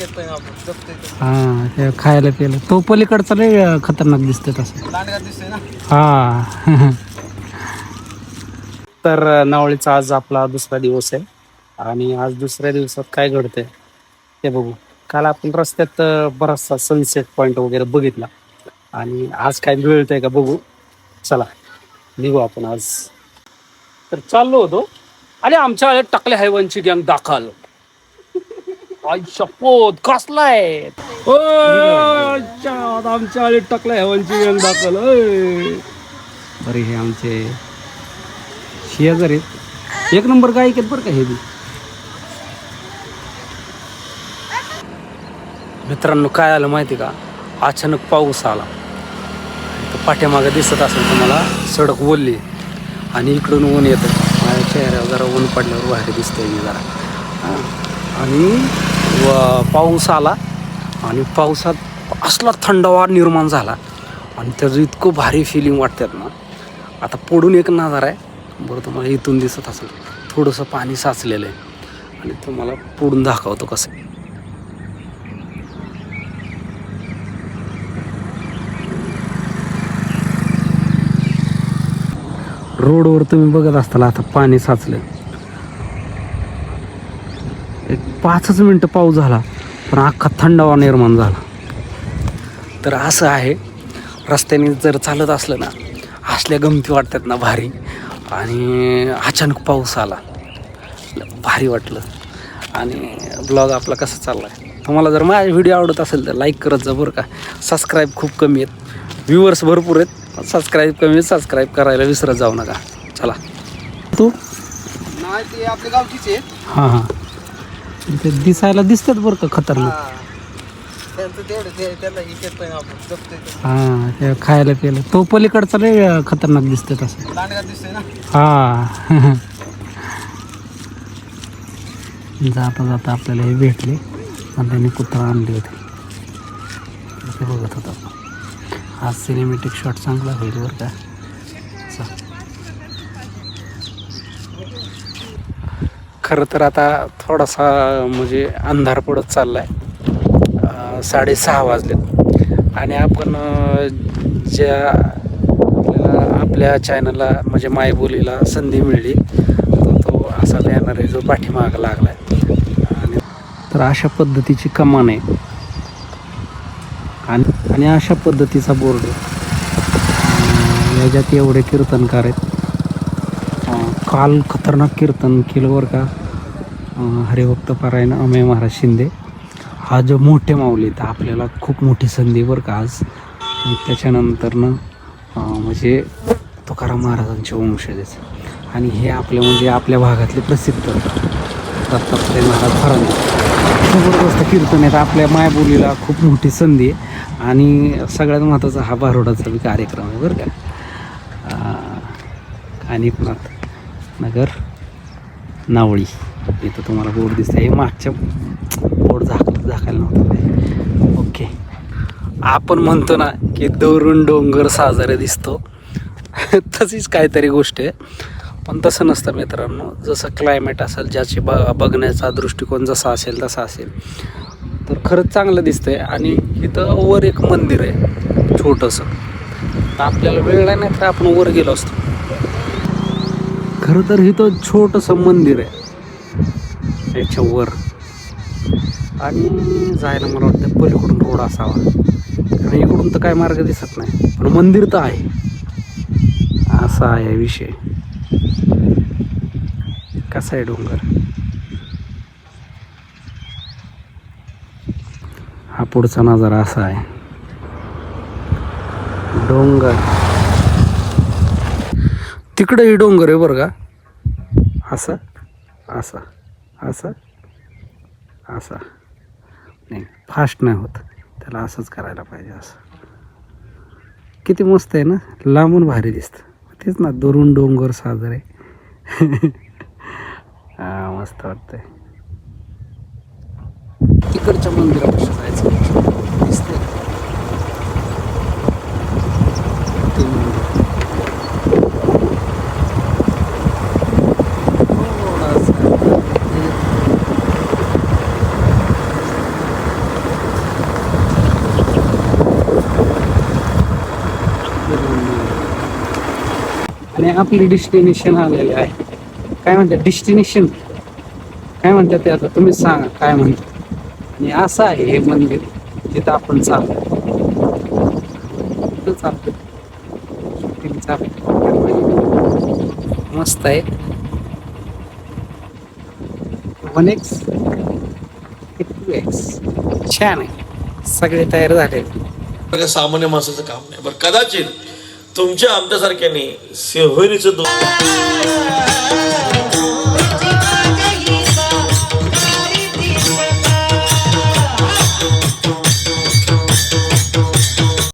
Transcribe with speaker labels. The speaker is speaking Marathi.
Speaker 1: हा ते खायला प्यायला तो पलीकडचा लय खतरनाक दिसतोय तसं. हा तर नावळीचा आज आपला दुसरा दिवस आहे आणि आज दुसऱ्या दिवसात काय घडतंय ते बघू. काल आपण रस्त्यात बराचसा सनसेट पॉइंट वगैरे बघितला आणि आज काय मिळतंय का बघू. चला निघू आपण आज. तर चाललो होतो आणि आमच्या टाकले हैवानची गँग दाखल. आई शपथ कसलाय आमच्या आले टाकल्या हैवानची गँग दाखल. बरे हे आमचे शेजारी एक नंबर गायक आहेत बरं का हे बी. मित्रांनो काय आलं माहिती का, अचानक पाऊस आला. पाठीमागे दिसत असेल तुम्हाला सडक ओलली आणि इकडून ऊन येतं. माझ्या चेहऱ्यावर जरा ऊन पडल्यावर बाहेर दिसतंय मी जरा. आणि पाऊस आला आणि पावसात असला थंडावा निर्माण झाला आणि त्याचं इतकं भारी फिलिंग वाटतात ना. आता पुढून एक नजारा आहे बरं, तुम्हाला इथून दिसत असेल थोडंसं पाणी साचलेलं आहे आणि तुम्हाला पुढून दाखवतो कसं. रोडवर तुम्ही बघत असताल आता पाणी साचलं. एक 5च मिनटं पाऊस झाला पण अख्खा थंडावा निर्माण झाला. तर असं आहे, रस्त्याने जर चालत असलं ना असल्या गमती वाटतात ना भारी. आणि अचानक पाऊस आला भारी वाटलं. आणि ब्लॉग आपला कसा चालला आहे, तुम्हाला जर माझा व्हिडिओ आवडत असेल तर लाईक करत जा बरं का. सबस्क्राईब खूप कमी आहेत, व्ह्यूवर्स भरपूर आहेत, सबस्क्राईब कमी आहेत. सबस्क्राईब करायला विसरत जाऊ नका. चला तू
Speaker 2: नाही ते आपल्या गावचीच आहेत.
Speaker 1: हां हां ते दिसायला दिसतात बरं का खतरनाक.
Speaker 2: त्यांचं तेवढं त्याला इकडे पण आपण जपतोय.
Speaker 1: हां ते खायला प्यायला तो पलीकडचा लय खतरनाक दिसतोय तसं.
Speaker 2: दांडगा दिसतोय ना.
Speaker 1: हां जाता जाता आपल्याला हे भेटले आणि त्यांनी कुत्रा आणले होते ते बघत होता. आज सिनेमॅटिक शॉट चांगला होईल बरं का. खरं तर आता थोडासा म्हणजे अंधार पडत चालला आहे. 6:30 वाजलेत आणि आपण ज्या आपल्या चॅनलला म्हणजे मायबोलीला संधी मिळली तो असा बॅनर आहे जो पाठीमागं लागला आहे. आणि तर अशा पद्धतीची कमान आहे आणि अशा पद्धतीचा बोर्ड याच्यात एवढे कीर्तनकार आहेत. काल खतरनाक कीर्तन केलं बरं का. हरिभक्त पारायण अमेय महाराज शिंदे हा जो मोठे माऊली तर आपल्याला खूप मोठी संधी बरं का आज. त्याच्यानंतरनं म्हणजे तुकाराम महाराजांचे वंशज आणि हे आपल्या म्हणजे आपल्या भागातले प्रसिद्ध दत्तात्रय महाराज फरांदे जबरदस्त कीर्तन आहेत. आपल्या मायबोलीला खूप मोठी संधी आहे आणि सगळ्यात महत्त्वाचा हा बारोडाचा बी कार्यक्रम आहे बरं का. कानिफनाथ नगर नावळी इथं तुम्हाला बोर्ड दिसतं. हे मागच्या बोर्ड झाकायला नव्हतं. ओके आपण म्हणतो ना की दुरून डोंगर साजरे दिसतो तशीच काहीतरी गोष्ट आहे. पण तसं नसतं मित्रांनो. जसं क्लायमेट असेल ज्याची बघण्याचा दृष्टिकोन जसा असेल तसा असेल तर खरंच चांगलं दिसतंय. आणि इथं वर एक मंदिर आहे छोटंसं. आपल्याला वेळ नाही तर आपण वर गेलो असतो. खरं तर इथं छोटंसं मंदिर आहे याच्यावर आणि जायला मला वाटतं पलीकडून रोड असावा आणि इकडून तर काय मार्ग दिसत नाही पण मंदिर तर आहे. असा आहे विषय. कसा आहे डोंगर. हा पुढचा नजारा असा आहे. डोंगर तिकडे डोंगर आहे बरं का. असं असं असं असं नाही फास्ट नाही होत त्याला. असंच करायला पाहिजे. असं किती मस्त आहे ना. लांबून भारी दिसतं. तेच ना दुरून डोंगर साजरे. हा मस्त वाटतंय. तिकडच्या मंदिरापासून जायचं दिसतंय ते मंदिर. आणि आपली डेस्टिनेशन आलेले आहे. काय म्हणतात डेस्टिनेशन, काय म्हणतात ते आता तुम्हीच सांगा काय म्हणतात. आणि असं आहे हे मंदिर जिथं आपण चालतो, तिथं चालतो, शूटिंग चालू मस्त आहे. 1x 2x छान आहे. सगळे तयार झाले.
Speaker 3: सामान्य माणसाचं काम नाही बरं. कदाचित तुमच्या आमच्यासारख्याने सेहोरीचं